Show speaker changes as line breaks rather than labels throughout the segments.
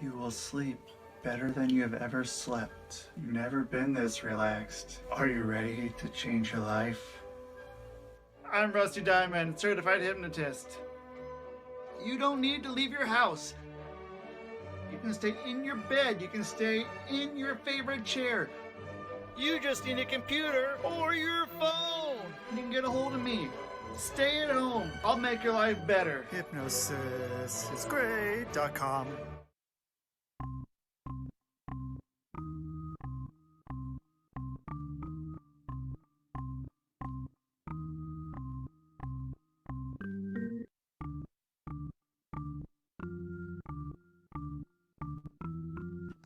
You will sleep better than you have ever slept. You've never been this relaxed. Are you ready to change your life? I'm Rusty Diamond, certified hypnotist. You don't need to leave your house. You can stay in your bed. You can stay in your favorite chair. You just need a computer or your phone. You can get a hold of me. Stay at home. I'll make your life better.
Hypnosisisgreat.com.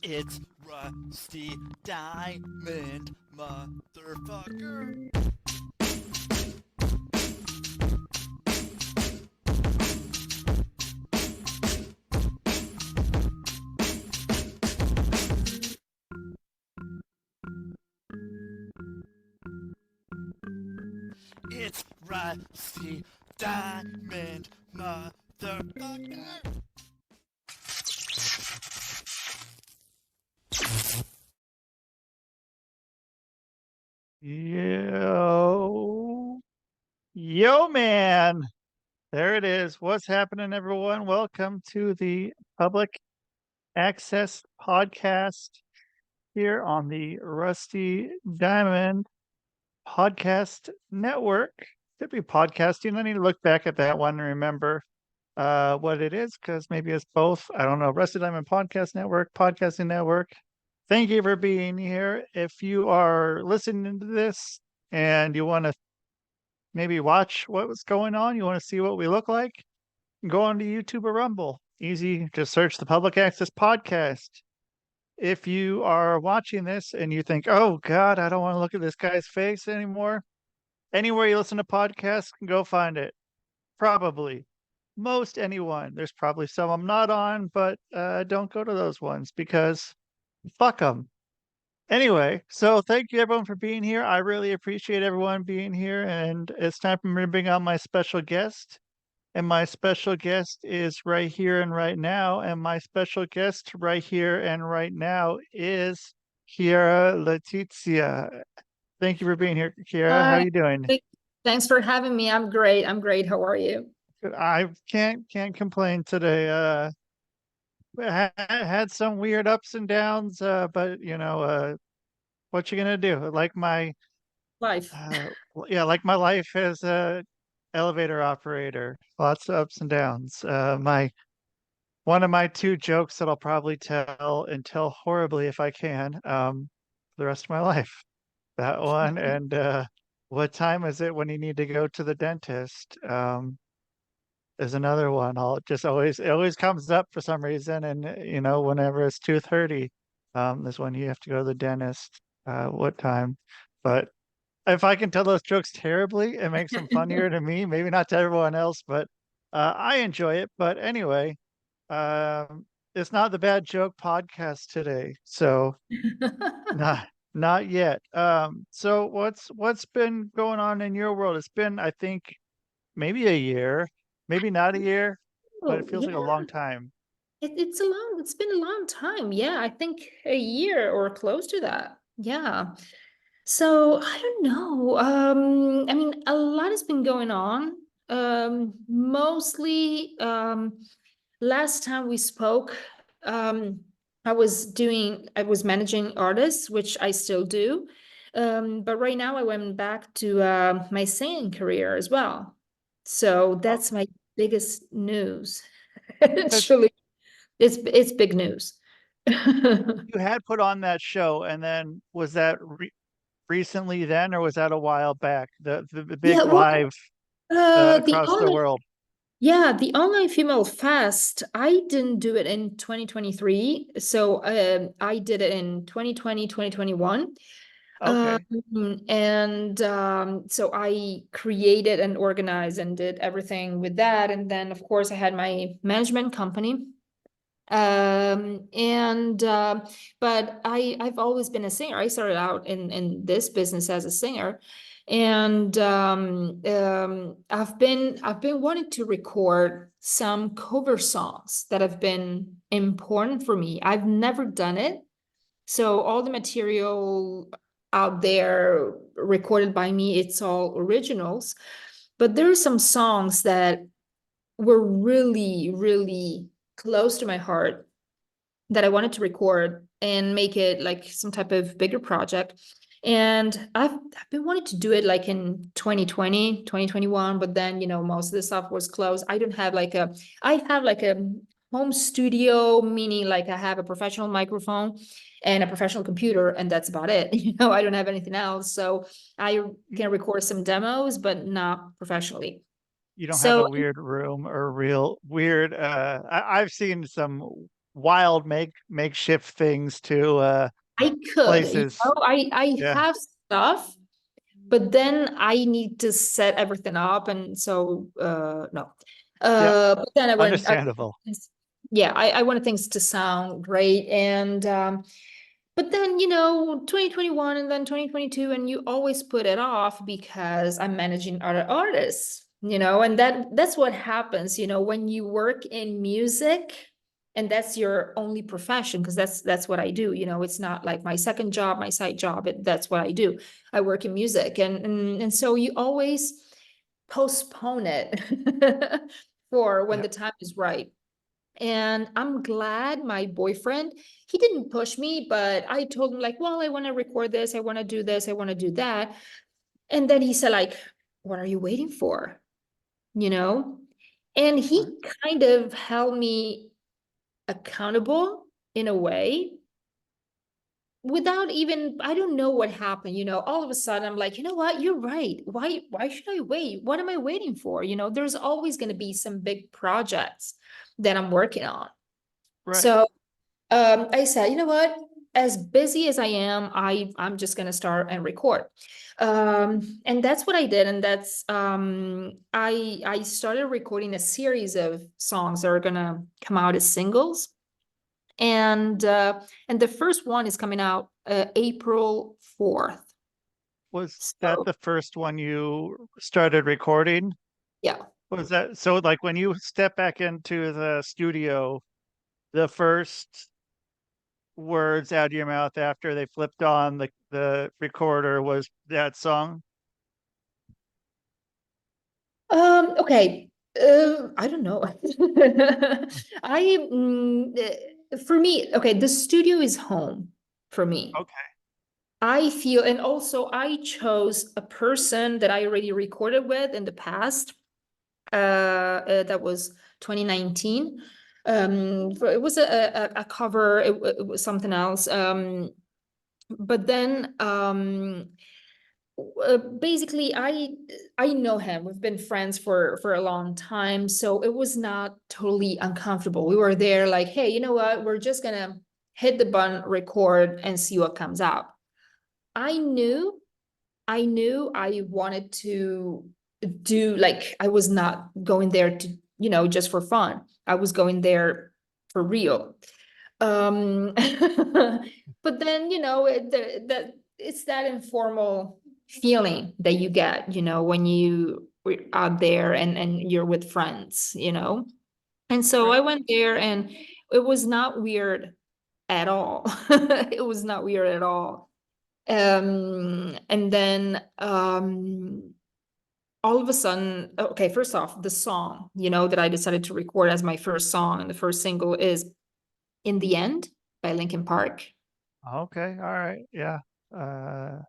It's Rusty Diamond, motherfucker. It's Rusty Diamond, motherfucker.
Yo, man. There it is. What's happening, everyone? Welcome to the Public Access Podcast here on the Rusty Diamond Podcast Network. Could be podcasting. I need to look back at that one and remember what it is, because maybe it's both. I don't know. Rusty Diamond Podcast Network, Podcasting Network. Thank you for being here. If you are listening to this and you want to maybe watch what's going on, you want to see what we look like, go on to YouTube or Rumble. Easy, just search the Public Access Podcast. If you are watching this and you think, oh God, I don't want to look at this guy's face anymore, anywhere you listen to podcasts, go find it. Probably. Most anyone. There's probably some I'm not on, but don't go to those ones because fuck them. Anyway, so thank you everyone for being here. I really appreciate everyone being here, and it's time for me to bring on my special guest. And my special guest is right here and right now. And my special guest right here and right now is Kiara Laetitia. Thank you for being here, Kiara. How are you doing?
Thanks for having me. I'm great. How are you?
I can't complain today. Had some weird ups and downs, but you know, what you gonna do? Like my
Life.
like my life as a elevator operator, lots of ups and downs. One of my two jokes that I'll probably tell and tell horribly if I can, for the rest of my life. That one, and what time is it when you need to go to the dentist? Is another one. It always comes up for some reason, and you know, whenever it's 2:30, is when you have to go to the dentist. What time? But if I can tell those jokes terribly, it makes them funnier to me. Maybe not to everyone else, but I enjoy it. But anyway, it's not the bad joke podcast today, so not yet. So what's been going on in your world? It's been, I think, maybe a year. Maybe not a year, but it feels like a long time.
It's been a long time. Yeah, I think a year or close to that. Yeah. So I don't know. I mean, a lot has been going on. Mostly, last time we spoke, I was managing artists, which I still do. But right now I went back to my singing career as well. So that's my biggest news. Actually, it's big news.
You had put on that show, and then was that recently then, or was that a while back? The big live across the world.
Yeah, the online female fest, I didn't do it in 2023. So I did it in 2020, 2021.
Okay.
So I created and organized and did everything with that. And then, of course, I had my management company. But I've always been a singer. I started out in this business as a singer. And I've been wanting to record some cover songs that have been important for me. I've never done it. So all the material out there recorded by me, it's all originals. But there are some songs that were really, really close to my heart that I wanted to record and make it like some type of bigger project. And I've been wanting to do it like in 2020, 2021, but then, most of the stuff was closed. I have like a home studio, meaning like I have a professional microphone and a professional computer, and that's about it. I don't have anything else. So I can record some demos, but not professionally.
You don't have
So
a weird room or real weird I've seen some wild makeshift things to
I could,
places.
I
Yeah.
have stuff, but then I need to set everything up, and so no.
Yeah.
But then
Understandable.
yeah, I wanted things to sound great, and but then 2021 and then 2022, and you always put it off because I'm managing other artists, and that's what happens, when you work in music. And that's your only profession, because that's what I do. It's not like my second job, my side job. That's what I do. I work in music, and so you always postpone it for when
Yeah.
the time is right. And I'm glad my boyfriend, he didn't push me, but I told him like, well, I want to record this, I want to do this, I want to do that. And then he said like, what are you waiting for? And he kind of held me accountable in a way without even, I don't know what happened, all of a sudden I'm like, you know what, you're right. Why should I wait? What am I waiting for? There's always going to be some big projects that I'm working on.
Right.
So I said, you know what, as busy as I am, I'm just going to start and record. And that's what I did. And that's, I started recording a series of songs that are going to come out as singles. And the first one is coming out April 4th.
Was that
So
the first one you started recording?
yeah.
Was that so like when you step back into the studio, the first words out of your mouth after they flipped on the recorder was that song?
Okay. I don't know. For me, okay, the studio is home for me.
Okay.
I feel, and also I chose a person that I already recorded with in the past. That was 2019. It was a cover. It was something else. But then basically I know him. We've been friends for a long time, so it was not totally uncomfortable. We were there like, hey, you know what, we're just gonna hit the button, record, and see what comes out. I knew I wanted to do, like, I was not going there to just for fun. I was going there for real. But then it's that informal feeling that you get when you are out there and you're with friends. And so
Right.
I went there, and it was not weird at all. It was not weird at all. And then all of a sudden, okay, first off, the song that I decided to record as my first song and the first single is In the End by Linkin Park.
Okay. All right. Yeah. All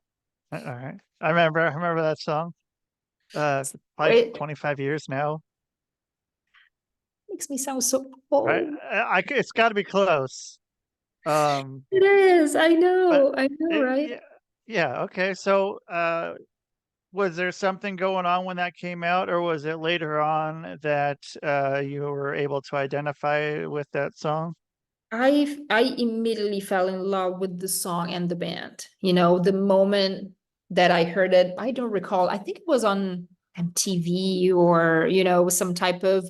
right. I remember that song. Probably
It
25 years now.
makes me sound so
Right.
old.
It's got to be close. Um,
It is.
but
I know, right?
yeah, yeah. Okay. So, was there something going on when that came out, or was it later on that you were able to identify with that song?
I immediately fell in love with the song and the band. The moment that I heard it, I don't recall. I think it was on MTV or, some type of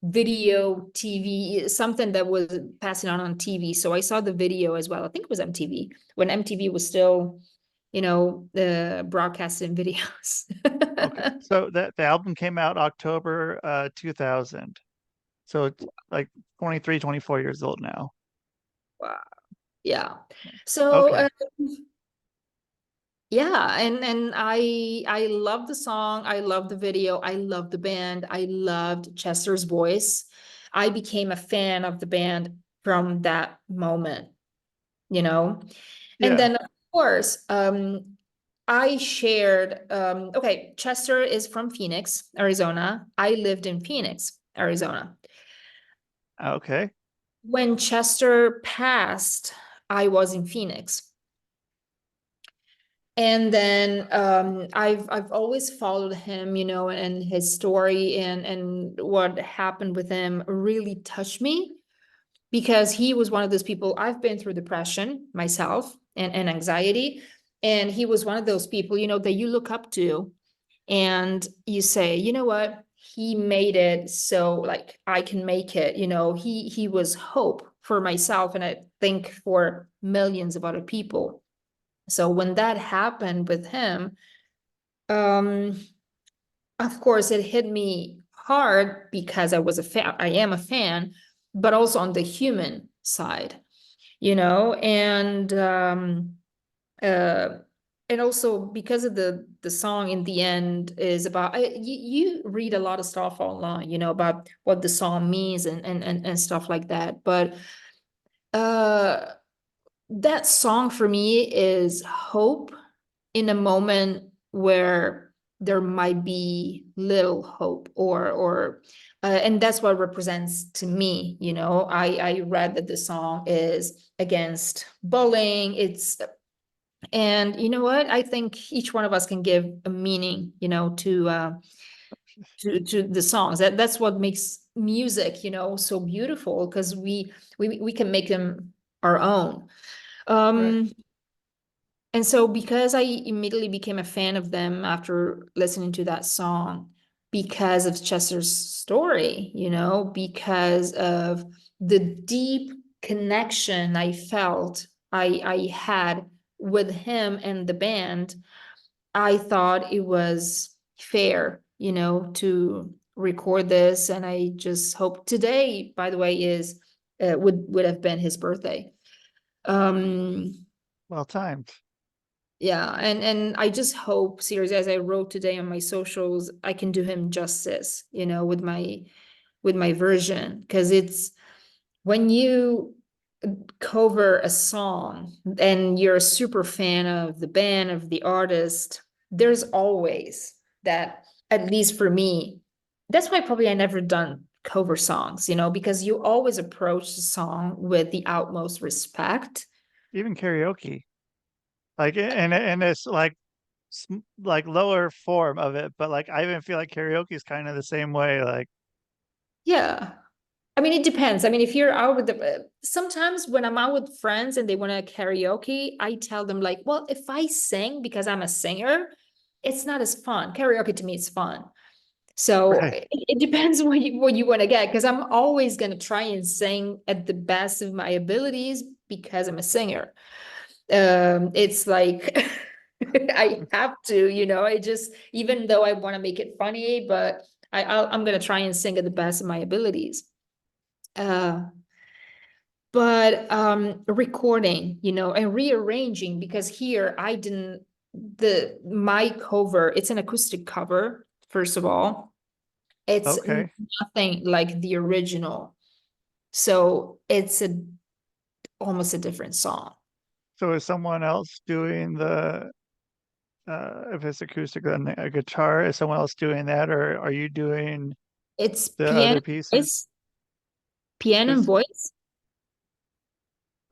video TV, something that was passing on TV. So I saw the video as well. I think it was MTV when MTV was still the broadcasting videos.
Okay. So the album came out October 2000. So it's like 23, 24 years old now.
Wow. Yeah. So
Okay.
yeah, and I love the song, I love the video, I love the band, I loved Chester's voice. I became a fan of the band from that moment, And
Yeah.
then of course, I shared okay, Chester is from Phoenix, Arizona. I lived in Phoenix, Arizona.
Okay.
When Chester passed, I was in Phoenix. And then I've always followed him, and his story and what happened with him really touched me because he was one of those people. I've been through depression myself and anxiety, and he was one of those people, that you look up to and you say, you know what, he made it, so like I can make it. He was hope for myself, and I think for millions of other people. So when that happened with him, of course, it hit me hard because I was a fan. I am a fan, but also on the human side, uh, and also because of the song in the end is about. You read a lot of stuff online, about what the song means and stuff like that, but uh that song for me is hope in a moment where there might be little hope, or and that's what represents to me. I read that the song is against bullying. And you know what, I think each one of us can give a meaning, to the songs. That's what makes music, so beautiful, because we can make them our own.
Right.
um and so because I immediately became a fan of them after listening to that song, because of Chester's story, because of the deep connection I felt I had with him and the band, I thought it was fair, to record this. And I just hope today, by the way, is would have been his birthday.
Well timed.
Yeah, and I just hope, seriously, as I wrote today on my socials, I can do him justice, with my version, because it's when you cover a song and you're a super fan of the band, of the artist, there's always that, at least for me. That's why probably I never done cover songs, because you always approach the song with the utmost respect.
Even karaoke. Like and it's like lower form of it, but like I even feel like karaoke is kind of the same way. Like
Yeah. I mean, it depends. I mean, if you're out with sometimes when I'm out with friends and they want to karaoke, I tell them like, well, if I sing because I'm a singer, it's not as fun. Karaoke to me is fun. So
right.
it depends what you want to get, because I'm always going to try and sing at the best of my abilities because I'm a singer. It's like I have to, I just, even though I want to make it funny, but I'm going to try and sing at the best of my abilities. Uh, but recording, and rearranging, because here I didn't, my cover, it's an acoustic cover, first of all. It's
Okay.
nothing like the original. So it's almost a different song.
So is someone else doing the if it's acoustic then a guitar, is someone else doing that, or are you doing
It's
the other pieces?
piano and
Is
voice.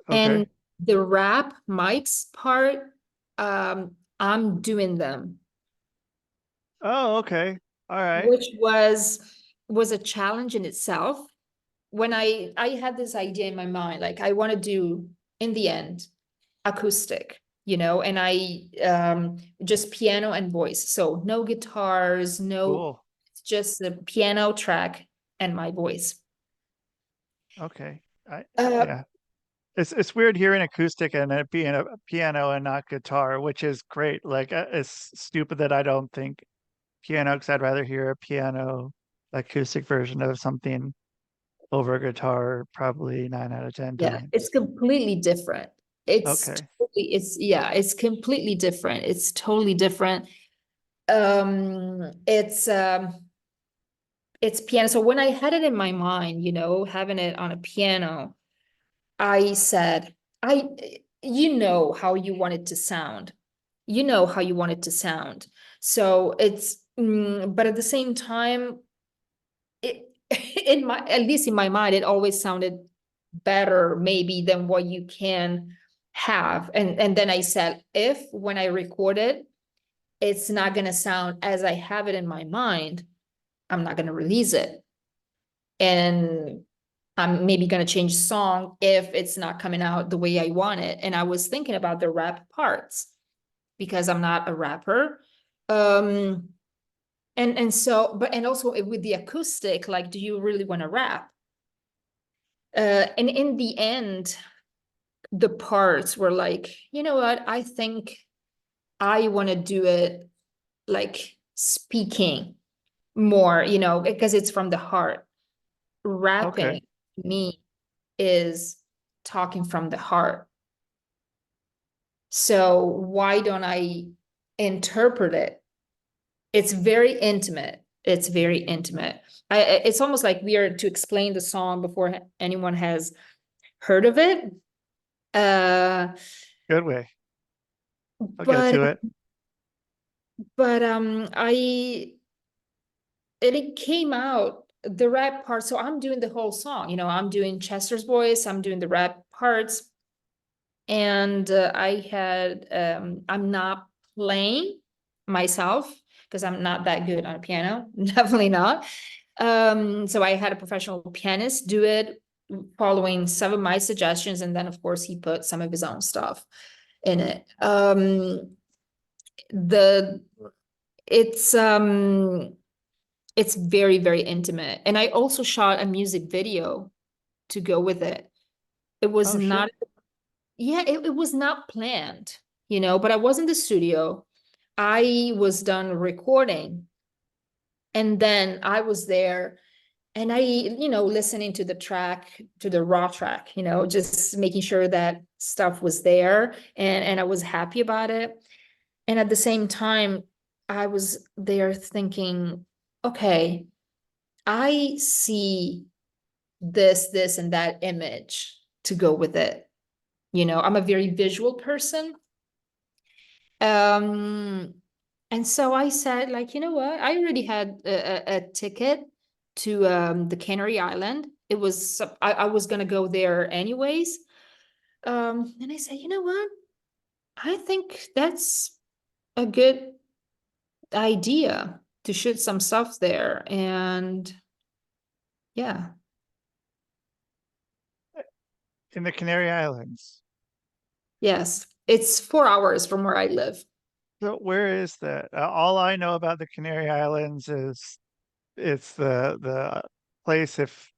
okay.
And the rap mics part, I'm doing them,
Oh, okay. All right.
which was a challenge in itself. When I had this idea in my mind, like I want to do in the end acoustic, and I just piano and voice. So no guitars, no,
Cool.
it's just the piano track and my voice.
Okay. I
Uh,
yeah. it's weird hearing acoustic and it being a piano and not guitar, which is great. Like it's stupid that I don't think piano, because I'd rather hear a piano acoustic version of something over guitar probably 9 out of 10
Yeah,
times.
it's completely different.
Okay.
It's completely different. It's totally different. Um, it's um, it's piano. So when I had it in my mind, having it on a piano, I said, you know how you want it to sound. You know how you want it to sound. So but at the same time, it at least in my mind, it always sounded better maybe than what you can have. And then I said, if when I record it, it's not gonna sound as I have it in my mind, I'm not gonna release it. And I'm maybe gonna change song if it's not coming out the way I want it. And I was thinking about the rap parts because I'm not a rapper. And so, and also with the acoustic, like, do you really want to rap? And in the end, the parts were like, you know what? I think I want to do it like speaking more, because it's from the heart.
Okay.
Rapping to me is talking from the heart. So why don't I interpret it? It's very intimate. It's very intimate. It's almost like weird to explain the song before anyone has heard of it.
Good way. I'll get
But
to it.
but it came out the rap part. So I'm doing the whole song. I'm doing Chester's voice. I'm doing the rap parts, and I'm not playing myself because I'm not that good on a piano. Definitely not. So I had a professional pianist do it, following some of my suggestions, and then of course he put some of his own stuff in it. The it's very, very intimate. And I also shot a music video to go with it. It was
Oh shit.
not, yeah, it was not planned, but I was in the studio. I was done recording, and then I was there, and I, listening to the track, to the raw track, just making sure that stuff was there, and I was happy about it. And at the same time, I was there thinking, okay, I see this, and that image to go with it. I'm a very visual person. Um, and so I said, like, you know what? I already had a ticket to the Canary Island. I was gonna go there anyways. And I said, you know what? I think that's a good idea to shoot some stuff there. And yeah.
In the Canary Islands.
Yes, it's 4 hours from where I live.
So where is that? All I know about the Canary Islands is it's the place if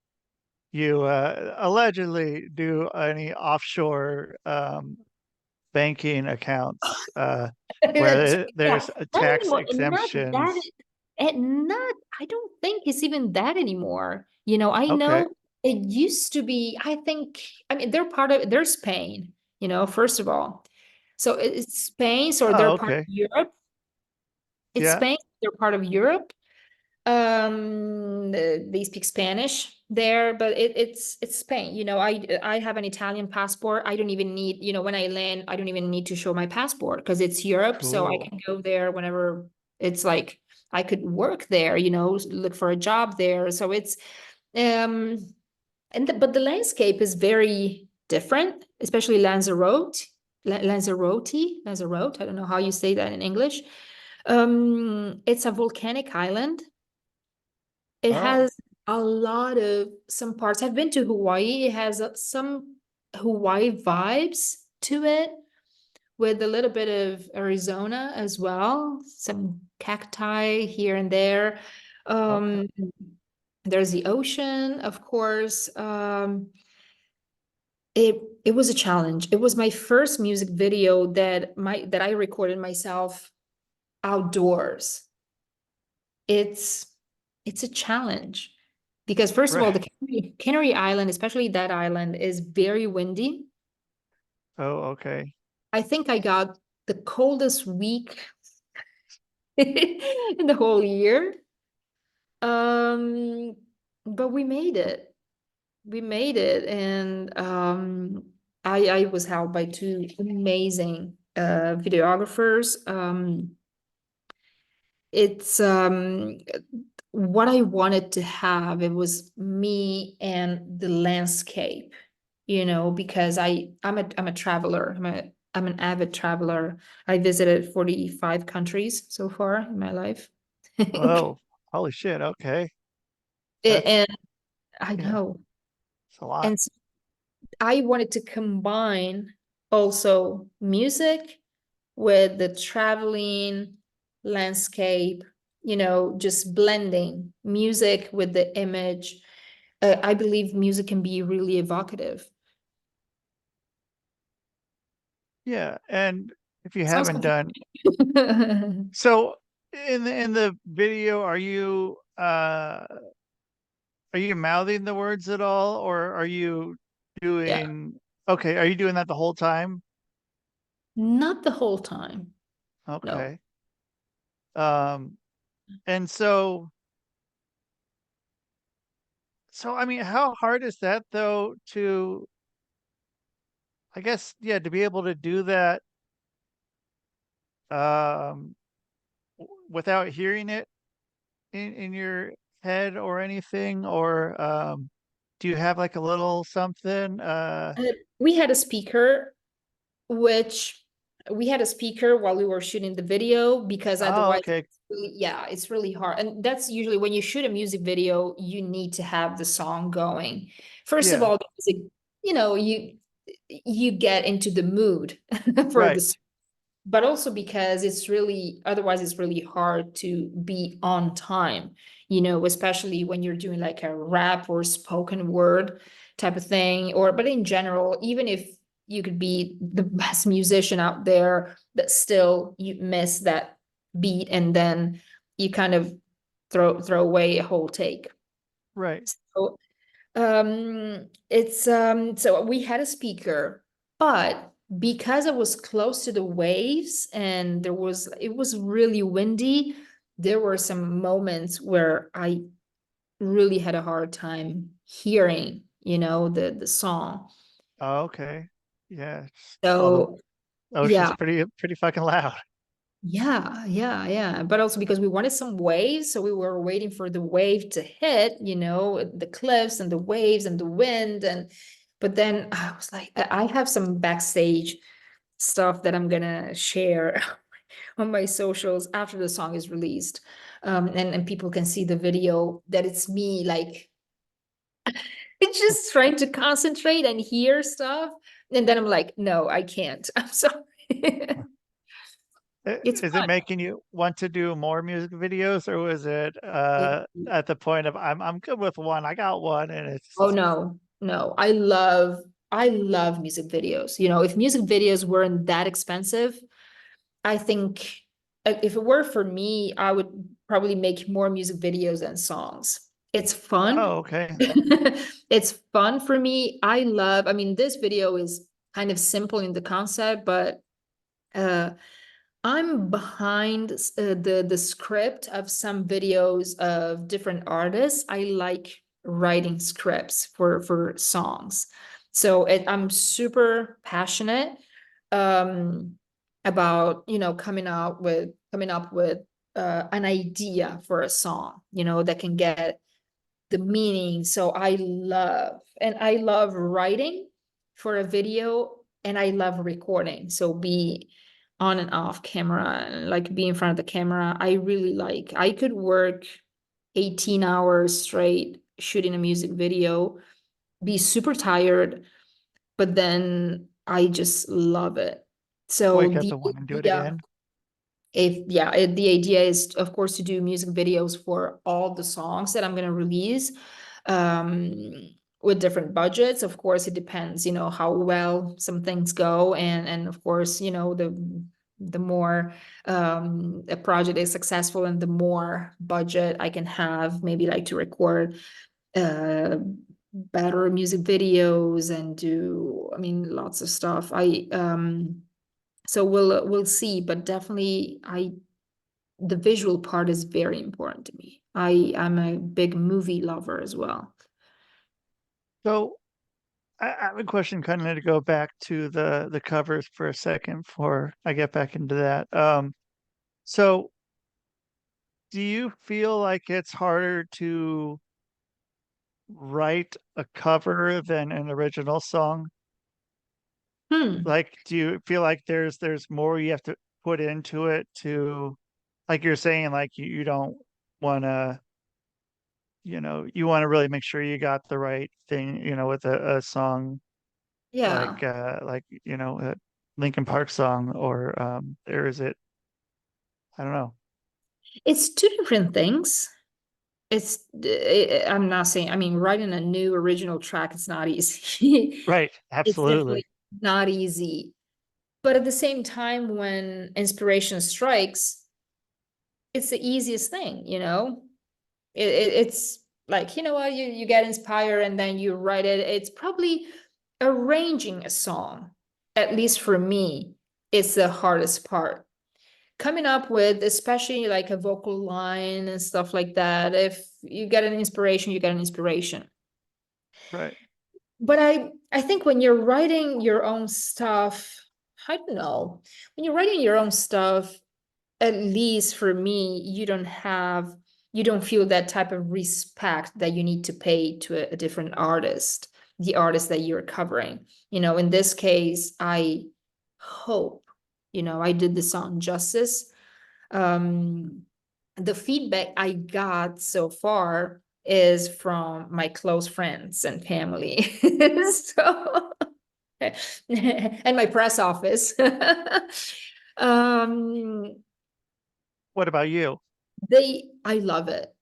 you allegedly do any offshore banking accounts where
Yeah,
there's a
not
tax
anymore. And not that,
exemptions.
and not, I don't think it's even that anymore. I
Okay.
know it used to be, I mean, they're Spain, first of all. So it's Spain, so
Oh,
they're part of
okay.
Europe. It's
Yeah.
Spain, they're part of Europe. They speak Spanish there, but it's Spain. I have an Italian passport. I don't even need, when I land, I don't even need to show my passport because it's Europe, so I
Cool.
can go there whenever. It's like I could work there, look for a job there. So it's um but the landscape is very different, especially Lanzarote. Lanzarote, I don't know how you say that in English. It's a volcanic island. It
Oh,
has a lot of some parts. I've been to Hawaii. It has some Hawaii vibes to it, with a little bit of Arizona as well, some cacti here and there.
okay.
Um, there's the ocean, of course. it was a challenge. It was my first music video that I recorded myself outdoors. It's a challenge because first of all,
Right.
the Canary Island, especially that island, is very windy.
Oh, okay.
I think I got the coldest week in the whole year. Um, but we made it. We made it, and I was helped by two amazing videographers. It's what I wanted to have. It was me and the landscape, because I'm a traveler. I'm an avid traveler. I visited 45 countries so far in my life.
Oh, holy shit. Okay. That's,
And I
yeah,
know.
it's a lot.
And I wanted to combine also music with the traveling landscape, just blending music with the image. I believe music can be really evocative.
Yeah. And if you
Sounds
haven't done,
complicated.
so in the video, are you mouthing the words at all, or are you
Yeah,
doing, okay, are you doing that the whole time?
not the whole time. No.
Okay. Um, and so I mean, how hard is that though to, I guess, yeah, to be able to do that um without hearing it in your head or anything, or do you have like a little something?
We had a speaker, which we had a speaker while we were shooting the video because
Oh,
otherwise,
okay.
yeah, it's really hard. And that's usually when you shoot a music video, you need to have the song going. First of
Yeah,
all, the music, you get into the mood for
right.
the, but also because otherwise it's really hard to be on time, especially when you're doing like a rap or spoken word type of thing, but in general, even if you could be the best musician out there, that still you miss that beat and then you kind of throw away a whole take.
Right.
So it's so we had a speaker, but because it was close to the waves and it was really windy, there were some moments where I really had a hard time hearing, the song.
Oh, okay. Yeah. Well,
So
the ocean's
yeah,
pretty fucking loud.
yeah. But also because we wanted some waves, so we were waiting for the wave to hit, the cliffs and the waves and the wind. But then I was like, I have some backstage stuff that I'm gonna share on my socials after the song is released. And people can see the video that it's me like it's just trying to concentrate and hear stuff. And then I'm like, no, I can't. I'm sorry. It's
Is it
fun.
making you want to do more music videos, or was it at the point of I'm good with one, I got one, and
Oh
it's
no. I love music videos. If music videos weren't that expensive, I think if it were for me, I would probably make more music videos than songs. It's fun.
oh, okay.
It's fun for me. I mean, this video is kind of simple in the concept, but uh I'm behind the script of some videos of different artists. I like writing scripts for songs. So I'm super passionate um about, coming up with an idea for a song, that can get the meaning. So I love writing for a video and I love recording. So be on and off camera and like be in front of the camera. I could work 18 hours straight shooting a music video, be super tired, but then I just love it. So
Wake up and want to do it
idea,
again.
the idea is of course to do music videos for all the songs that I'm going to release. Um, with different budgets. Of course, it depends, how well some things go. And of course, the more a project is successful and the more budget I can have, maybe like to record better music videos and do, lots of stuff. So we'll see, but definitely the visual part is very important to me. I'm a big movie lover as well.
So I have a question kind of to go back to the covers for a second before I get back into that. So do you feel like it's harder to write a cover than an original song? Like, do you feel like there's more you have to put into it to, like you're saying, like you don't want to, you want to really make sure you got the right thing, with a song
Yeah.
like a Linkin Park song, or or is it, I don't know.
It's two different things. I'm not saying, writing a new original track is not easy.
Right,
It's
absolutely.
definitely not easy. But at the same time, when inspiration strikes, it's the easiest thing, it's like, what, you get inspired and then you write it. It's probably arranging a song, at least for me, is the hardest part. Coming up with, especially like a vocal line and stuff like that. If you get an inspiration, you get an inspiration.
Right.
But I think when you're writing your own stuff, I don't know, when you're writing your own stuff, at least for me, you don't feel that type of respect that you need to pay to a different artist, the artist that you're covering. In this case, I hope, I did the song justice. The feedback I got so far is from my close friends and family. So, and my press office.
What about you?
I love it.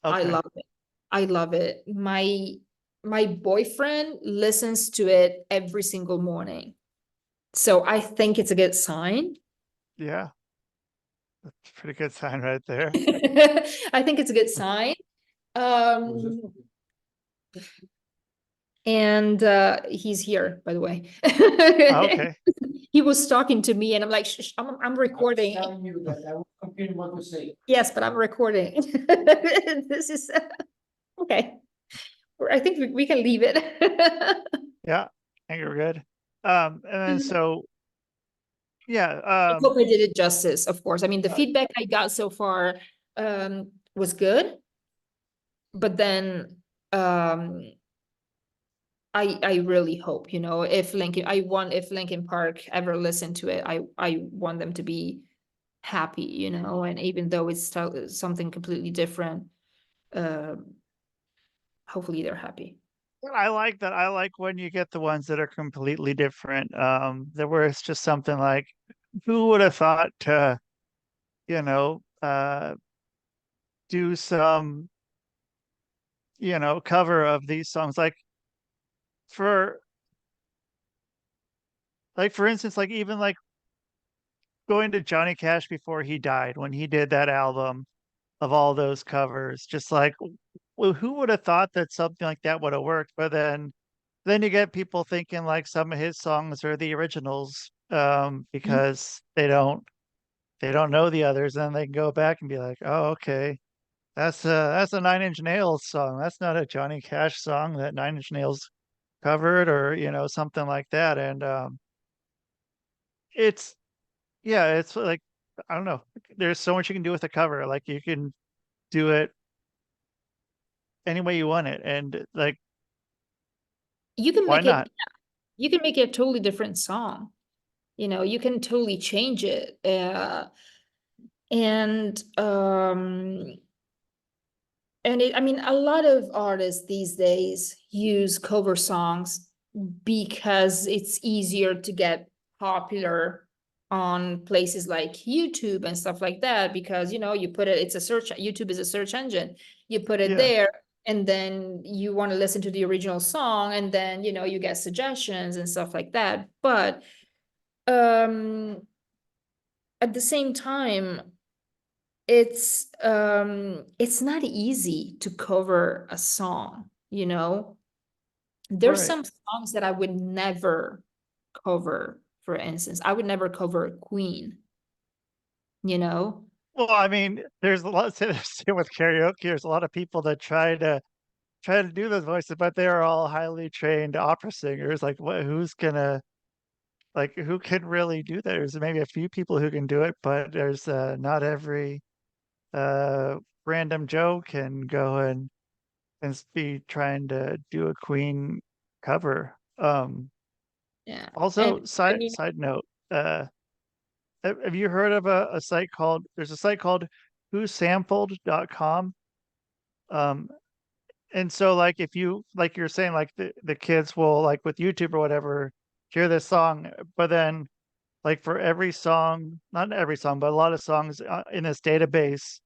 I
Okay.
love it. I love it. My boyfriend listens to it every single morning. So I think it's a good sign.
Yeah. That's a pretty good sign right there.
I think it's a good sign. And he's here, by the way.
Okay.
He was talking to me, and I'm like, shh, I'm recording.
Telling you that I was confused what to say.
Yes, but I'm recording. This is okay. I think we can leave it.
Yeah, I think you're good. And then so yeah,
I hope I did it justice, of course. The feedback I got so far was good, but then I really hope, if Linkin Park ever listened to it, I want them to be happy, and even though it's something completely different, hopefully they're happy.
I like that. I like when you get the ones that are completely different. There where it's just something like, who would have thought to, do some, cover of these songs, for for instance, even going to Johnny Cash before he died, when he did that album of all those covers, just like, well, who would have thought that something like that would have worked? But then you get people thinking like some of his songs are the originals, because they don't know the others, and they can go back and be like, oh, okay, that's a Nine Inch Nails song. That's not a Johnny Cash song that Nine Inch Nails covered, or something like that. And it's yeah, it's like, I don't know. There's so much you can do with a cover. Like, you can do it any way you want it, and like,
You can
why
make it,
not?
you can make it a totally different song. You can totally change it. And a lot of artists these days use cover songs because it's easier to get popular on places like YouTube and stuff like that, because you put it, YouTube is a search engine, you put it
Yeah.
there, and then you want to listen to the original song, and then, you know, you get suggestions and stuff like that. But at the same time, it's not easy to cover a song, you know. There's
Right.
some songs that I would never cover. For instance, I would never cover Queen, you know.
Well, I mean, there's a lot same with karaoke. There's a lot of people that try to do those voices, but they are all highly trained opera singers. Like, who's gonna like who can really do that? There's maybe a few people who can do it, but there's not every uh random Joe can go and be trying to do a Queen cover.
Yeah. And
Also,
I
side
mean,
side note, have you heard of a site called there's a site called whosampled.com? Um, and so like if you like you're saying like the kids will like with YouTube or whatever hear this song, but then like for every song, not every song, but a lot of songs in this database,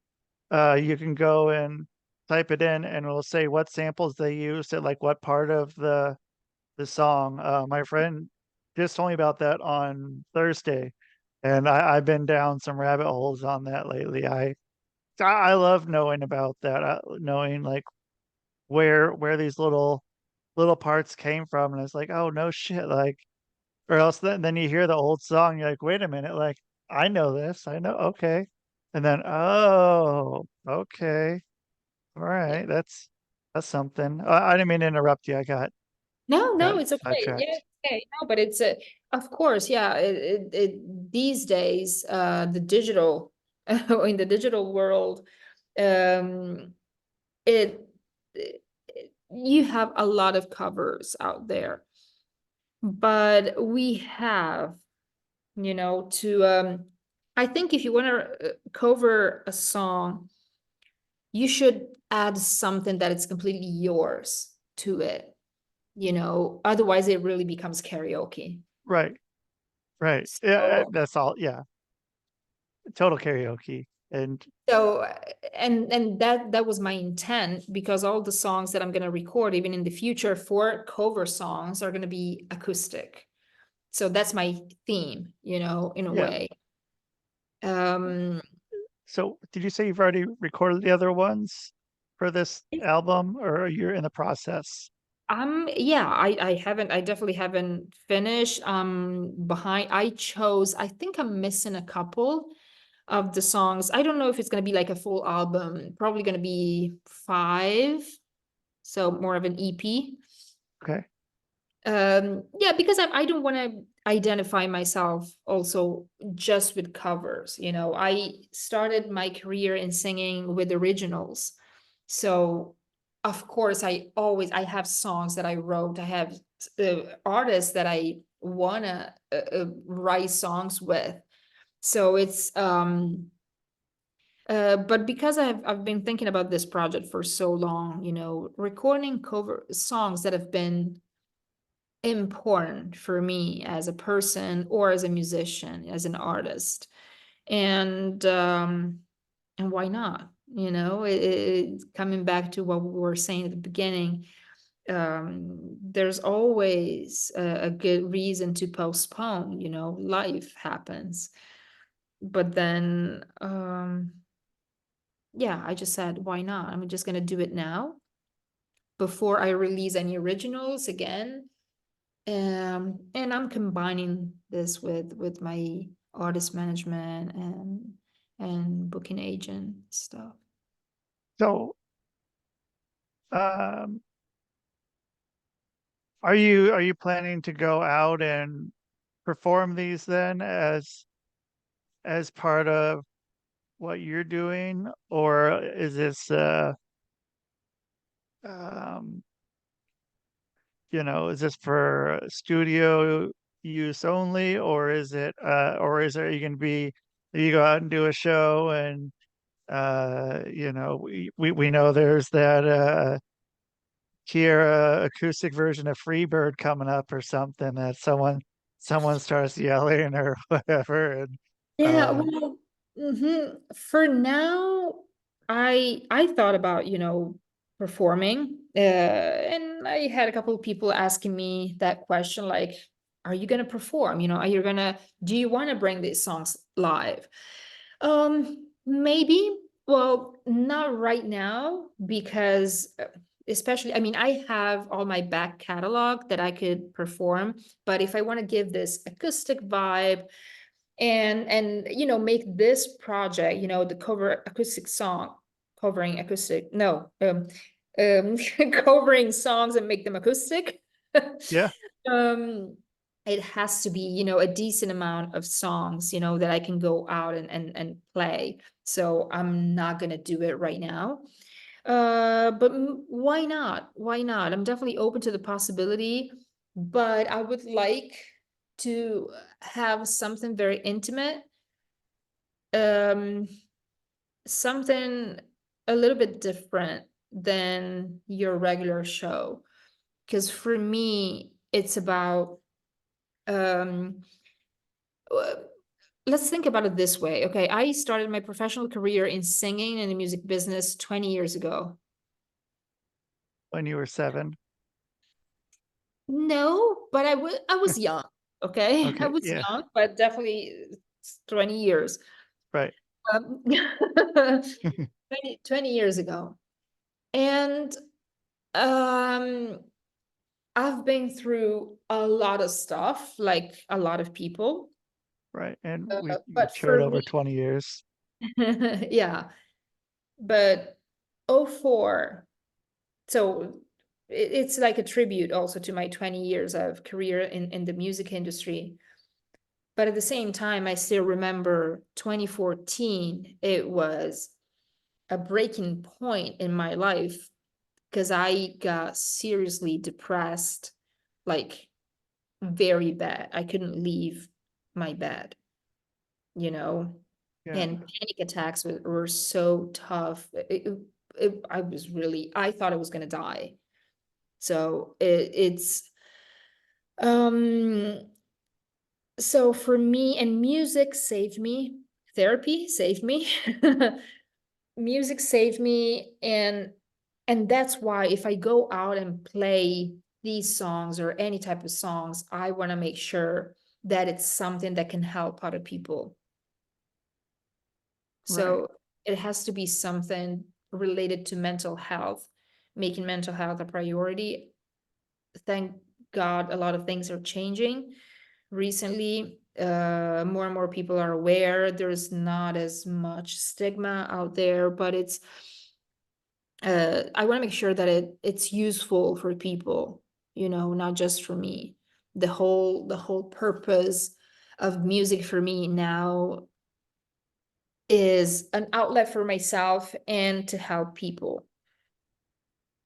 you can go and type it in and it'll say what samples they used at like what part of the song. My friend just told me about that on Thursday, and I've been down some rabbit holes on that lately. I love knowing about that, knowing like where these little parts came from, and it's like, oh no shit, like, or else then you hear the old song, you're like, wait a minute, like I know this, I know, okay, and then oh, okay, all
yeah.
right, that's something. I didn't mean to interrupt you. I got
No, it's okay. Yeah,
sidetracked.
it's okay. No, but it's a, of course, yeah. These days, the digital, in the digital world, um, it, it you have a lot of covers out there, but we have, you know, to I think if you want to cover a song, you should add something that is completely yours to it, you know, otherwise it really becomes karaoke.
Right, right. Yeah,
So,
that's all. Yeah, total karaoke. And
so and that was my intent, because all the songs that I'm going to record even in the future for cover songs are going to be acoustic. So that's my theme, you know, in a
yeah.
way. Um
So did you say you've already recorded the other ones for this album, or you're in the process?
yeah, I definitely haven't finished. Behind, I think I'm missing a couple of the songs. I don't know if it's gonna be like a full album, probably gonna be 5, so more of an EP.
Okay.
Yeah, because I don't want to identify myself also just with covers, you know. I started my career in singing with originals, so of course I have songs that I wrote. I have artists that I wanna write songs with. So it's but because I've been thinking about this project for so long, you know, recording cover songs that have been important for me as a person or as a musician, as an artist. And why not? You know, coming back to what we were saying at the beginning, there's always a good reason to postpone, you know, life happens. But then yeah, I just said, why not? I'm just gonna do it now before I release any originals again. And I'm combining this with my artist management and booking agent stuff.
So, um, are you planning to go out and perform these then as part of what you're doing, or is this um is this for studio use only, or is there you can be you go out and do a show and we know there's that Kiara acoustic version of Freebird coming up or something that someone starts yelling or whatever, and
Yeah,
um
well, for now, I thought about, you know, performing. And I had a couple of people asking me that question, like, are you going to perform? You know, do you want to bring these songs live? Maybe. Well, not right now, because especially, I mean, I have all my back catalog that I could perform, but if I want to give this acoustic vibe and you know, make this project, you know, the covering acoustic, no, covering songs and make them acoustic.
Yeah.
It has to be, you know, a decent amount of songs, you know, that I can go out and play. So I'm not gonna do it right now. But why not? Why not? I'm definitely open to the possibility, but I would like to have something very intimate, something a little bit different than your regular show. Because for me, it's about let's think about it this way. Okay, I started my professional career in singing in the music business 20 years ago.
When you were 7.
No, but I was young. Okay, I
Okay.
was
Yeah.
young, but definitely 20 years.
Right.
20 years ago. And I've been through a lot of stuff, like a lot of people.
Right. And we
But
matured
for
over
me,
20 years.
yeah, but '04. So it's like a tribute also to my 20 years of career in the music industry. But at the same time, I still remember 2014, it was a breaking point in my life because I got seriously depressed, like very bad. I couldn't leave my bed, you know,
Yeah.
and panic attacks were so tough. I thought I was going to die. So um so for me, and music saved me, therapy saved me. Music saved me, and that's why if I go out and play these songs or any type of songs, I want to make sure that it's something that can help other people.
Right.
So it has to be something related to mental health, making mental health a priority. Thank God a lot of things are changing recently. More and more people are aware. There's not as much stigma out there, but I want to make sure that it's useful for people, you know, not just for me. The whole purpose of music for me now is an outlet for myself and to help people.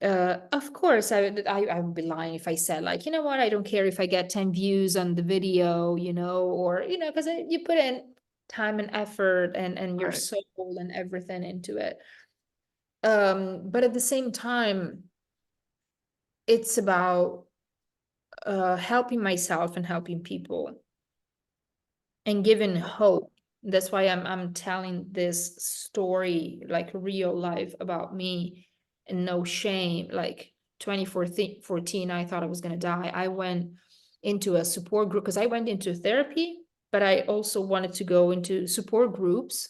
Of course, I would be lying if I said, like, you know what, I don't care if I get 10 views on the video, you know, or, you know, because you put in time and effort and your
Right.
soul and everything into it. But at the same time, it's about helping myself and helping people and giving hope. That's why I'm telling this story, like real life about me, and no shame. Like 2014, I thought I was gonna die. I went into a support group because I went into therapy, but I also wanted to go into support groups.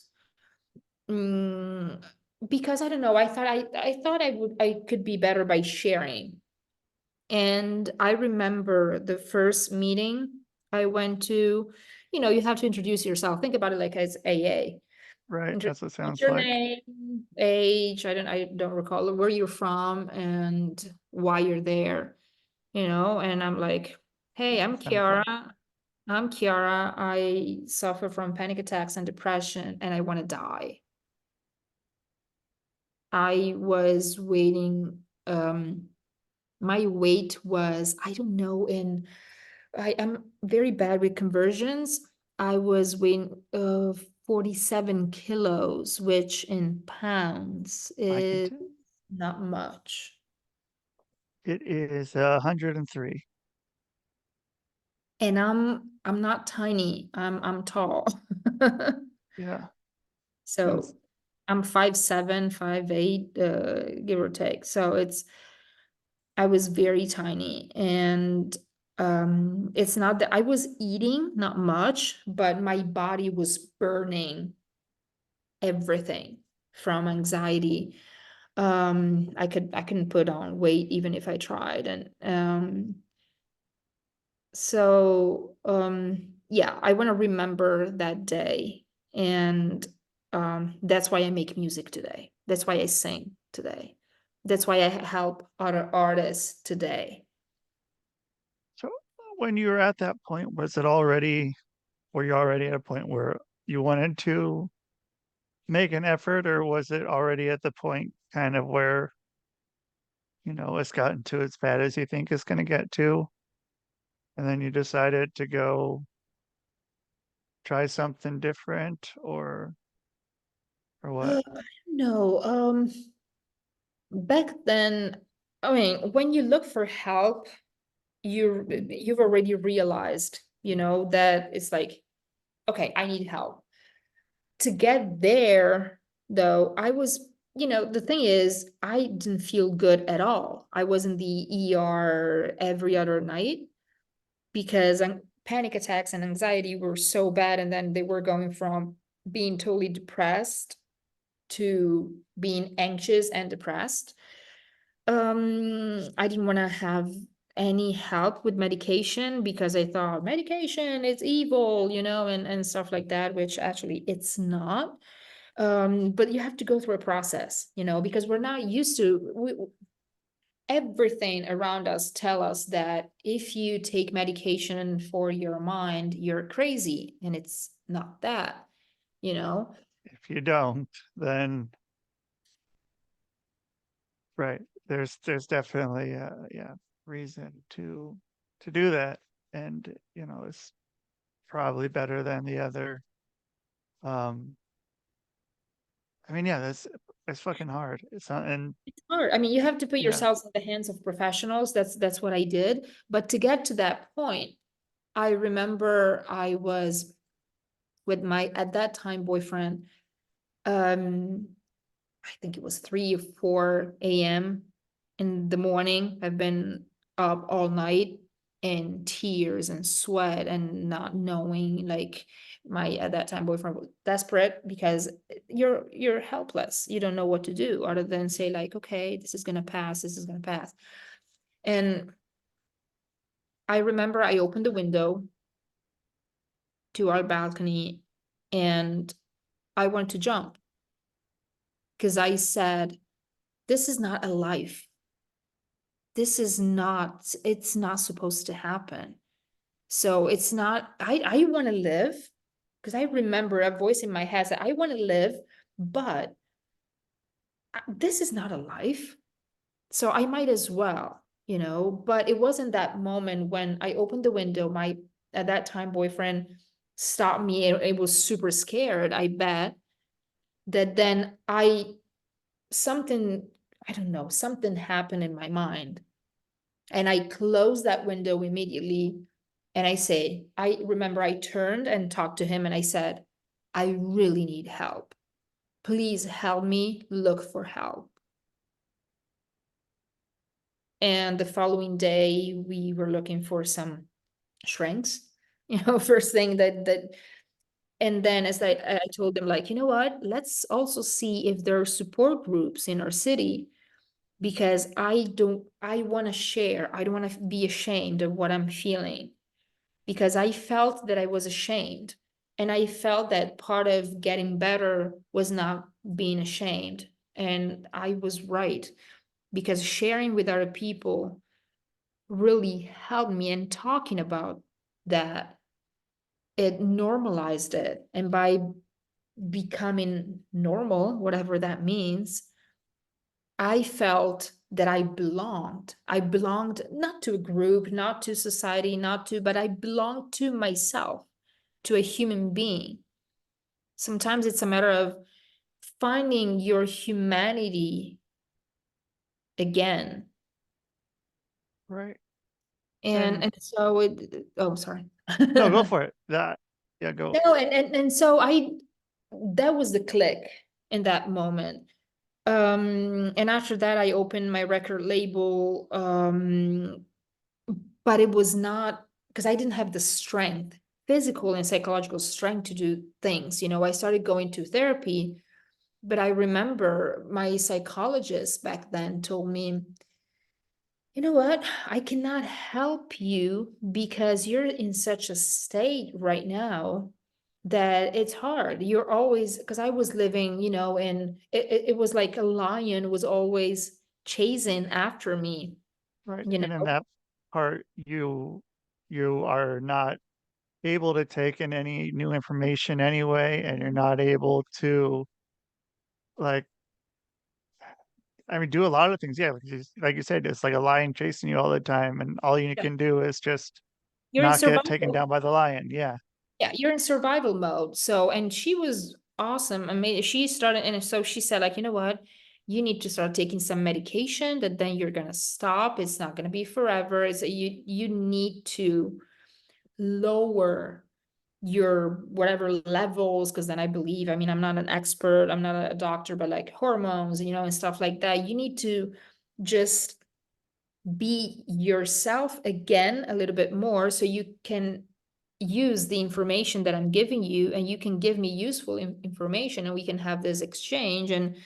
Because I don't know, I thought I could be better by sharing. And I remember the first meeting I went to, you know, you have to introduce yourself. Think about it like as AA.
Right. That's what it
What's
sounds
your
like.
name, age, I don't recall where you're from and why you're there, you know, and I'm like, hey, I'm
Sounds
Kiara.
like.
I'm Kiara. I suffer from panic attacks and depression and I want to die. I was waiting, my weight was, I don't know, I am very bad with conversions. I was weighing 47 kilos, which in pounds
I can
is
tell.
not much.
It is 103.
And I'm not tiny. I'm tall.
Yeah.
So
Since
I'm 5'7", 5'8", give or take. So I was very tiny, and it's not that I was eating, not much, but my body was burning everything from anxiety. I couldn't put on weight even if I tried. And so yeah, I want to remember that day. And that's why I make music today. That's why I sing today. That's why I help other artists today.
So when you were at that point, were you already at a point where you wanted to make an effort, or was it already at the point kind of where, it's gotten to as bad as you think it's going to get to? And then you decided to go try something different, or what?
No, back then, I mean, when you look for help, you've already realized, that it's like, okay, I need help. To get there, though, I was, the thing is, I didn't feel good at all. I was in the ER every other night because panic attacks and anxiety were so bad, and then they were going from being totally depressed to being anxious and depressed. I didn't want to have any help with medication because I thought medication is evil, and stuff like that, which actually it's not. But you have to go through a process, because we're not used to everything around us tell us that if you take medication for your mind, you're crazy, and it's not that,
If you don't, then right, there's definitely reason to do that, and it's probably better than the other. I mean, yeah, that's fucking hard. It's not, and
It's hard. I mean, you have to put
yeah,
yourselves in the hands of professionals. That's what I did. But to get to that point, I remember I was with my, at that time, boyfriend. I think it was 3 or 4 a.m. in the morning. I've been up all night in tears and sweat and not knowing, like, my at that time boyfriend was desperate because you're helpless. You don't know what to do other than say like, okay, this is gonna pass, this is gonna pass. And I remember I opened the window to our balcony and I wanted to jump because I said, this is not a life. This is not, it's not supposed to happen. So it's not, I want to live, because I remember a voice in my head that I want to live, but this is not a life. So I might as well, but it wasn't that moment when I opened the window, my, at that time, boyfriend stopped me. It was super scared, I bet, that then something, I don't know, something happened in my mind. And I closed that window immediately. And I remember I turned and talked to him and I said, I really need help. Please help me look for help. And the following day, we were looking for some shrinks, first thing that, and then as I told them, like, you know what, let's also see if there are support groups in our city, because I want to share. I don't want to be ashamed of what I'm feeling, because I felt that I was ashamed. And I felt that part of getting better was not being ashamed. And I was right, because sharing with other people really helped me. And talking about that, it normalized it. And by becoming normal, whatever that means, I felt that I belonged. I belonged not to a group, not to society, but I belonged to myself, to a human being. Sometimes it's a matter of finding your humanity again.
right.
And so oh, sorry.
No, go for it. That, yeah, go.
No, and so that was the click. in that moment. And after that, I opened my record label. But it was not, because I didn't have the strength, physical and psychological strength to do things. I started going to therapy, but I remember my psychologist back then told me, you know what? I cannot help you because you're in such a state right now that it's hard. You're always, because I was living, and it was like a lion was always chasing after me,
Right.
you
And in
know?
that part, you are not able to take in any new information anyway, and you're not able to, like, I mean, do a lot of things. Yeah, like you said, it's like a lion chasing you all the time, and all you
Yeah.
can do is just
You're in
not get taken
survival.
down by the lion. Yeah.
Yeah, you're in survival mode. So, and she was awesome. I mean, she started, and so she said, like, you know what? You need to start taking some medication that then you're gonna stop. It's not gonna be forever. It's you need to lower your whatever levels, because then I believe, I mean, I'm not an expert, I'm not a doctor, but like hormones, and stuff like that. You need to just be yourself again a little bit more so you can use the information that I'm giving you, and you can give me useful information, and we can have this exchange. And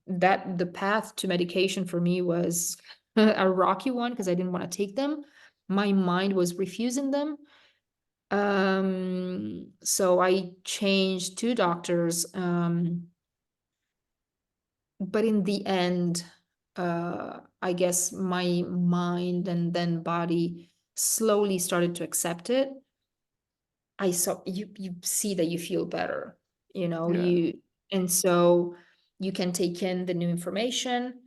that the path to medication for me was a rocky one, because I didn't want to take them. My mind was refusing them. So I changed 2 doctors. But in the end, I guess my mind and then body slowly started to accept it. I saw you see that you feel better,
Yeah.
and so you can take in the new information.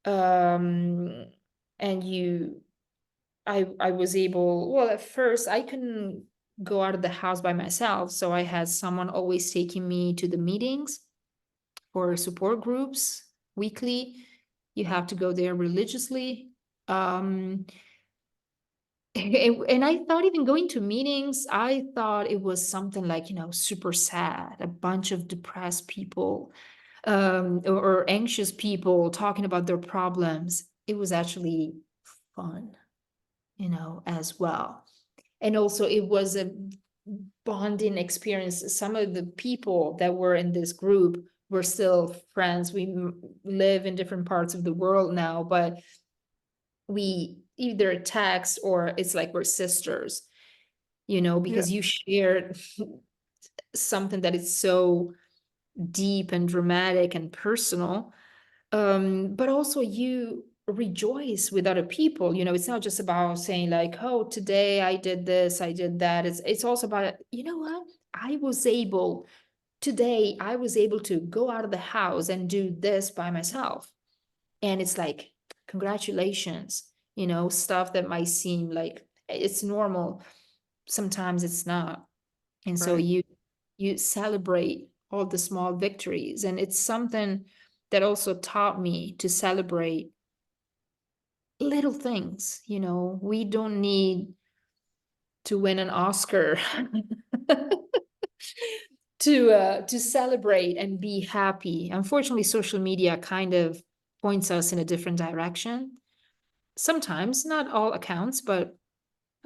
Um, and I was able, well, at first I couldn't go out of the house by myself, so I had someone always taking me to the meetings or support groups weekly. You have to go there religiously. And I thought even going to meetings, I thought it was something like, super sad, a bunch of depressed people, or anxious people talking about their problems. It was actually fun, as well. And also it was a bonding experience. Some of the people that were in this group were still friends. We live in different parts of the world now, but we either text or it's like we're sisters,
Yeah.
because you shared something that is so deep and dramatic and personal. But also you rejoice with other people. It's not just about saying like, oh, today I did this, I did that. It's also about, you know what? Today I was able to go out of the house and do this by myself. And it's like, congratulations, stuff that might seem like it's normal. Sometimes it's not. And so
Right.
you celebrate all the small victories. And it's something that also taught me to celebrate little things. We don't need to win an Oscar to celebrate and be happy. Unfortunately, social media kind of points us in a different direction. Sometimes, not all accounts, but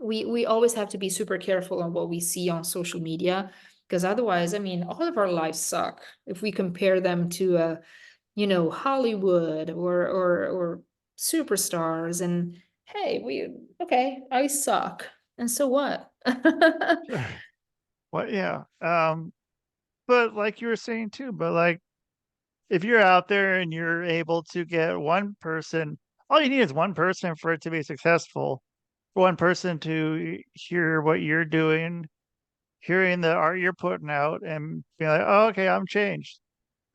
we always have to be super careful on what we see on social media, because otherwise, I mean, all of our lives suck if we compare them to Hollywood or superstars. And hey, okay, I suck, and so what?
Sure. Well, yeah. But like you were saying too, but like if you're out there and you're able to get one person, all you need is one person for it to be successful. For one person to hear what you're doing, hearing the art you're putting out, and be like, oh, okay, I'm changed.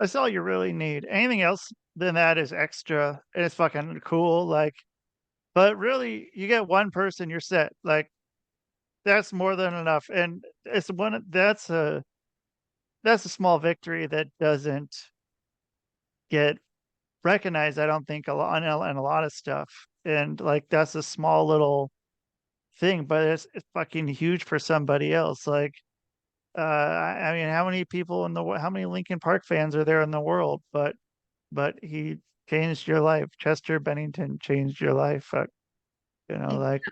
That's all you really need. Anything else than that is extra, and it's fucking cool. Like, but really, you get one person, you're set. Like, that's more than enough. And it's one that's a small victory that doesn't get recognized, I don't think, a lot in a lot of stuff. And like that's a small little thing, but it's fucking huge for somebody else. Like I mean, how many people how many Linkin Park fans are there in the world? But he changed your life. Chester Bennington changed your life. Like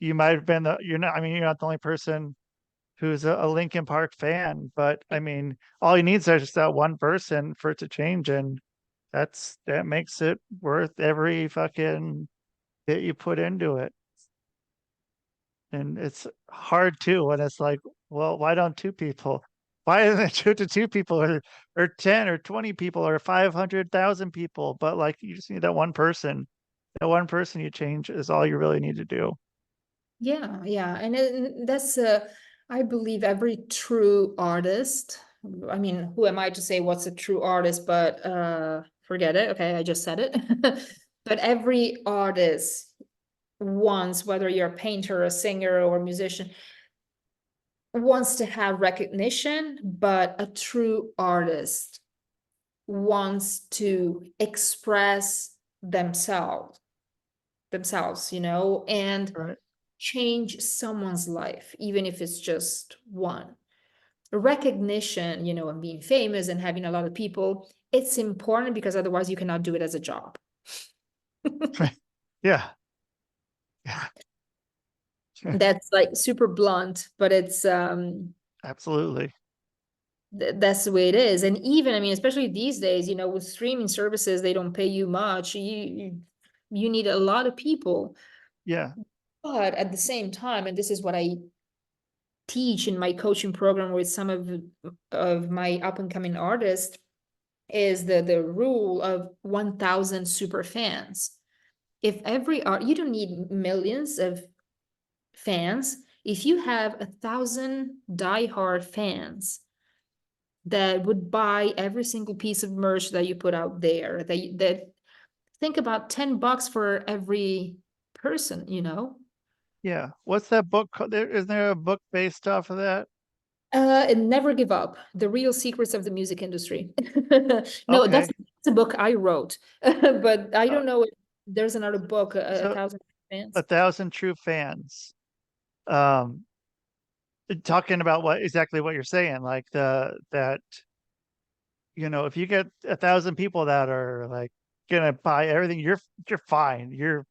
you might have been you're not. I mean, you're not the only person who's a Linkin Park fan, but I mean, all he needs is just that one person for it to change, and that makes it worth every fucking bit you put into it. And it's hard too when it's like, well, why don't two people? Why isn't it two to two people or 10 or 20 people or 500,000 people? But like, you just need that one person. That one person you change is all you really need to do.
Yeah, yeah. And that's, I believe every true artist, I mean, who am I to say what's a true artist, but forget it. Okay, I just said it. But every artist wants, whether you're a painter, a singer, or a musician, wants to have recognition, but a true artist wants to express themselves, and
Right.
change someone's life, even if it's just one. Recognition, and being famous and having a lot of people, it's important because otherwise you cannot do it as a job.
Yeah. Yeah.
That's like super blunt, but it's
Absolutely.
that's the way it is. And even, I mean, especially these days, with streaming services, they don't pay you much. You need a lot of people.
Yeah.
But at the same time, and this is what I teach in my coaching program with some of my up and coming artists, is the rule of 1,000 super fans. If every art, you don't need millions of fans. If you have 1,000 diehard fans that would buy every single piece of merch that you put out there, that think about $10 for every person,
Yeah. What's that book called? Isn't there a book based off of that?
And Never Give Up, The Real Secrets of the Music Industry. No,
Okay.
that's a book I wrote, but I
Uh,
don't know if there's another book, a
so
1,000 fans.
1,000 true fans. Um, talking about exactly what you're saying, like that, if you get 1,000 people that are like gonna buy everything, you're fine. You're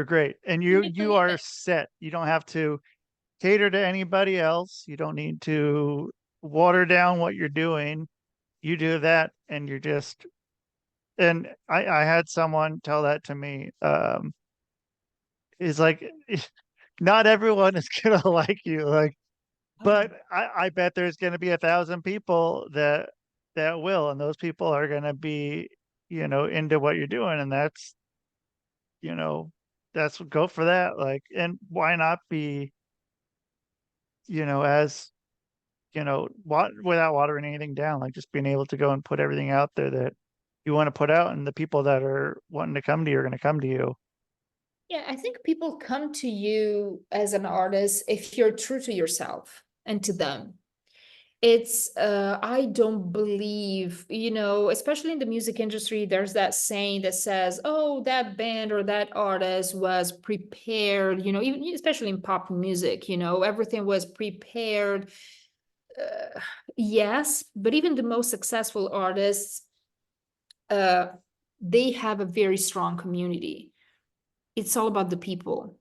great. And you are set. You don't have to cater to anybody else. You don't need to water down what you're doing. You do that and you're just, and I had someone tell that to me. Is like, not everyone is gonna like you. Like, but I bet there's gonna be 1,000 people that will, and those people are gonna be, into what you're doing, and you know, go for that. Like, and why not be, as without watering anything down, like just being able to go and put everything out there that you want to put out, and the people that are wanting to come to you are going to come to you.
Yeah, I think people come to you as an artist if you're true to yourself and to them. It's I don't believe, especially in the music industry, there's that saying that says, oh, that band or that artist was prepared, even especially in pop music, everything was prepared. Yes, but even the most successful artists, uh, they have a very strong community. It's all about the people.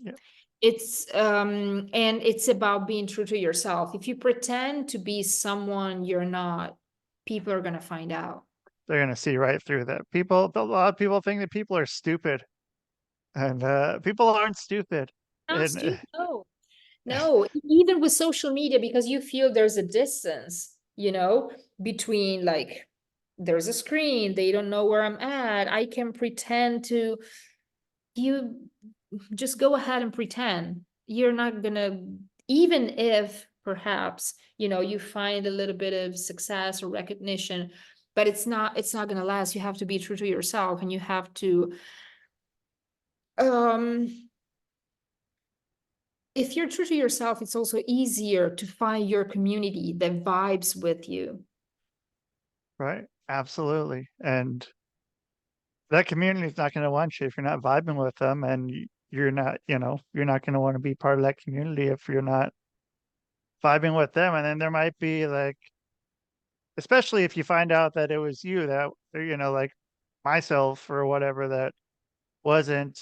Yeah,
It's and it's about being true to yourself. If you pretend to be someone you're not, people are gonna find out.
they're going to see right through that. A lot of people think that people are stupid, and people aren't stupid.
Not
And
stupid, no. No, even with social media, because you feel there's a distance, between, like, there's a screen, they don't know where I'm at. I can pretend to, you just go ahead and pretend. You're not gonna, even if perhaps, you find a little bit of success or recognition, but it's not gonna last. You have to be true to yourself, and you have to, um, if you're true to yourself, it's also easier to find your community that vibes with you.
right, absolutely. And that community is not going to want you if you're not vibing with them, and you're not going to want to be part of that community if you're not vibing with them, and then there might be like, especially if you find out that it was you that, like myself or whatever, that wasn't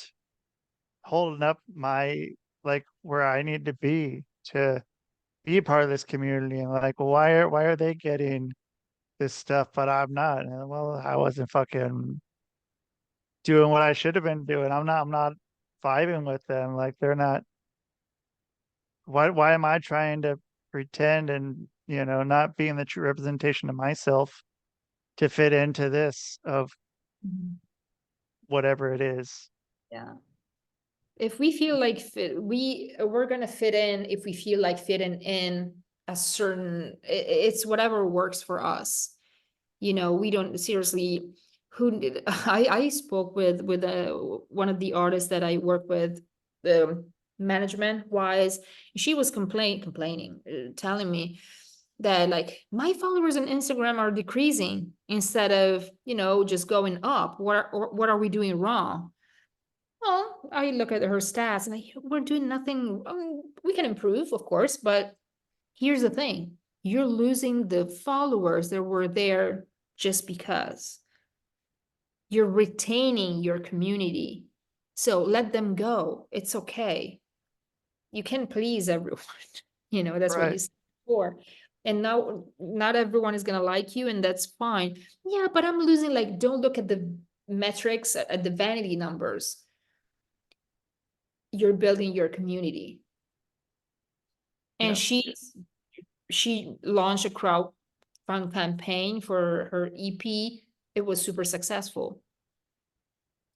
holding up my, like, where I need to be a part of this community, and like, well, why are they getting this stuff but I'm not? And, well, I wasn't fucking doing what I should have been doing. I'm not vibing with them. Like, they're not. Why am I trying to pretend and, not being the true representation of myself to fit into this of
Mhm.
whatever it is?
Yeah. If we feel like we're gonna fit in, if we feel like fitting in a certain, it's whatever works for us. We don't seriously. I spoke with one of the artists that I work with, the management wise. She was complaining, telling me that, like, my followers on Instagram are decreasing instead of just going up. What are we doing wrong? Well, I look at her stats and we're doing nothing. We can improve, of course, but here's the thing. You're losing the followers that were there just because. You're retaining your community. So let them go. It's okay. You can please everyone. That's what you
Right.
said before. And now not everyone is gonna like you, and that's fine. Yeah, but I'm losing, like, don't look at the metrics, at the vanity numbers. You're building your community. And
Yeah.
she launched a crowdfund campaign for her EP. It was super successful.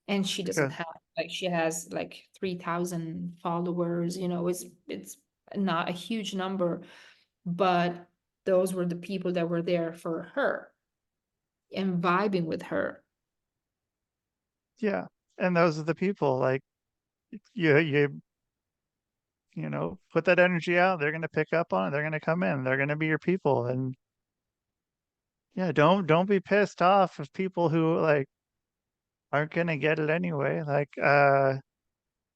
And she doesn't
Good.
have, like, she has like 3,000 followers. It's not a huge number, but those were the people that were there for her and vibing with her.
Yeah. And those are the people, like, you put that energy out, they're going to pick up on it. They're going to come in. They're going to be your people. And yeah, don't be pissed off of people who, like, aren't going to get it anyway. Like,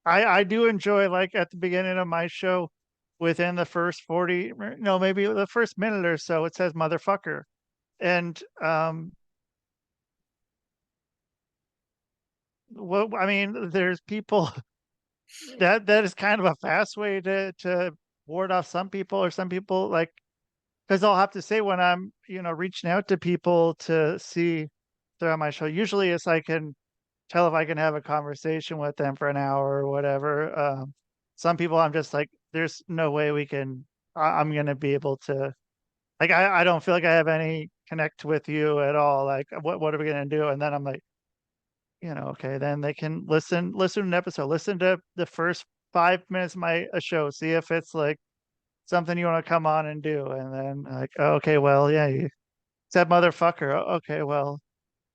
I do enjoy, like, at the beginning of my show, within the first 40, no, maybe the first minute or so, it says motherfucker. And well, I mean, there's people that is kind of a fast way to ward off some people, or some people, like, because I'll have to say, when I'm, reaching out to people to see if they're on my show, usually it's, I can tell if I can have a conversation with them for an hour or whatever. Some people I'm just like, there's no way I'm going to be able to, like, I don't feel like I have any connect with you at all. Like, what are we going to do? And then I'm like, okay, then they can listen to an episode, listen to the first 5 minutes of my a show, see if it's like something you want to come on and do. And then, like, oh, okay, well, yeah, you said motherfucker. Okay, well,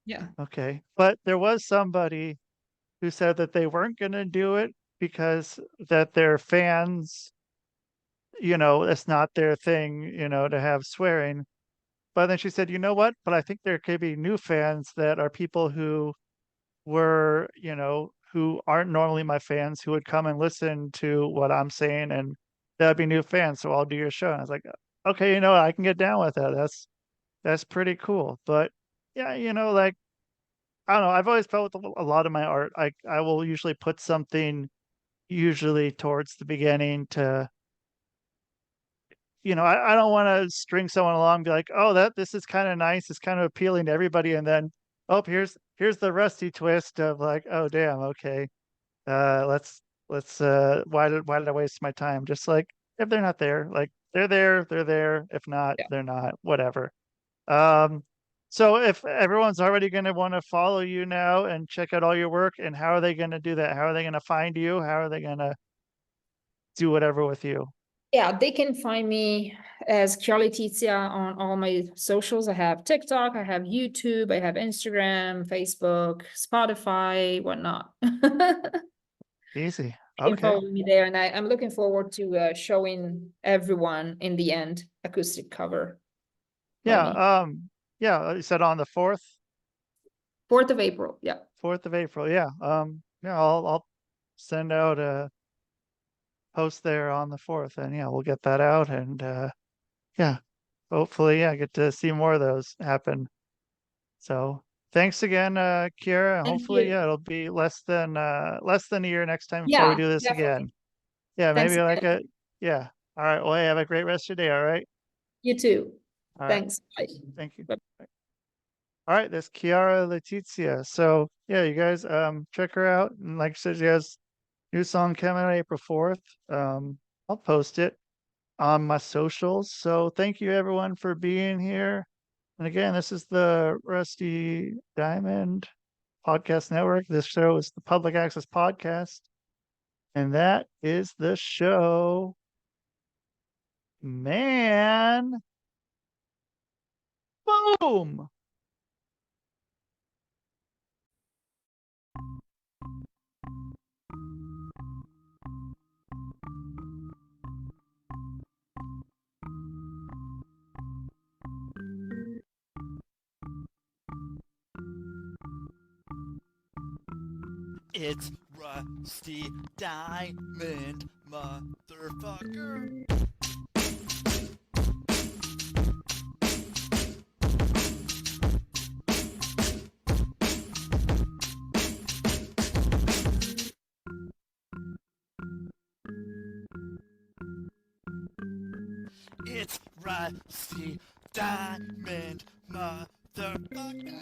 Yeah.
okay. But there was somebody who said that they weren't going to do it because that their fans, it's not their thing, to have swearing. But then she said, you know what? But I think there could be new fans that are people who were, who aren't normally my fans, who would come and listen to what I'm saying, and that'd be new fans. So I'll do your show. And I was like, okay, I can get down with that. That's pretty cool. But yeah, like, I don't know. I've always felt with a lot of my art, I will usually put something usually towards the beginning to, I don't want to string someone along and be like, oh, this is kind of nice, it's kind of appealing to everybody, and then, oh, here's the rusty twist of, like, oh damn, okay, let's why did I waste my time? Just, like, if they're not there, like, they're there. If not,
Yeah.
they're not, whatever. um so if everyone's already going to want to follow you now and check out all your work, and how are they going to do that? How are they going to find you? How are they going to do whatever with you?
Yeah, they can find me as Kiara Laetitia on all my socials. I have TikTok, I have YouTube, I have Instagram, Facebook, Spotify, whatnot.
Easy.
You can
Okay.
follow me there, and I'm looking forward to showing everyone in the end acoustic cover by
Yeah.
me.
Yeah, you said on the 4th
4th of April. Yeah.
of April. Yeah. Yeah, I'll send out post there on the 4th, and yeah, we'll get that out, and yeah, hopefully, yeah, get to see more of those happen. So thanks again, Kiara.
Thank
Hopefully,
you.
yeah, it'll be less than a year next time before we
Yeah,
do this
definitely.
again. Yeah,
Thanks
maybe like
again.
yeah. All right. Well, hey, have a great rest of your day. All right.
You too.
All right.
Thanks. Bye.
Thank you.
Bye.
All right. That's Kiara Laetitia. So yeah, you guys, check her out. And like I said, she has new song coming out April 4th. I'll post it on my socials. So thank you everyone for being here. And again, this is the Rusty Diamond Podcast Network. This show is the Public Access Podcast. And that is the show. Man. Boom.
It's Rusty Diamond, motherfucker. It's Rusty Diamond, motherfucker.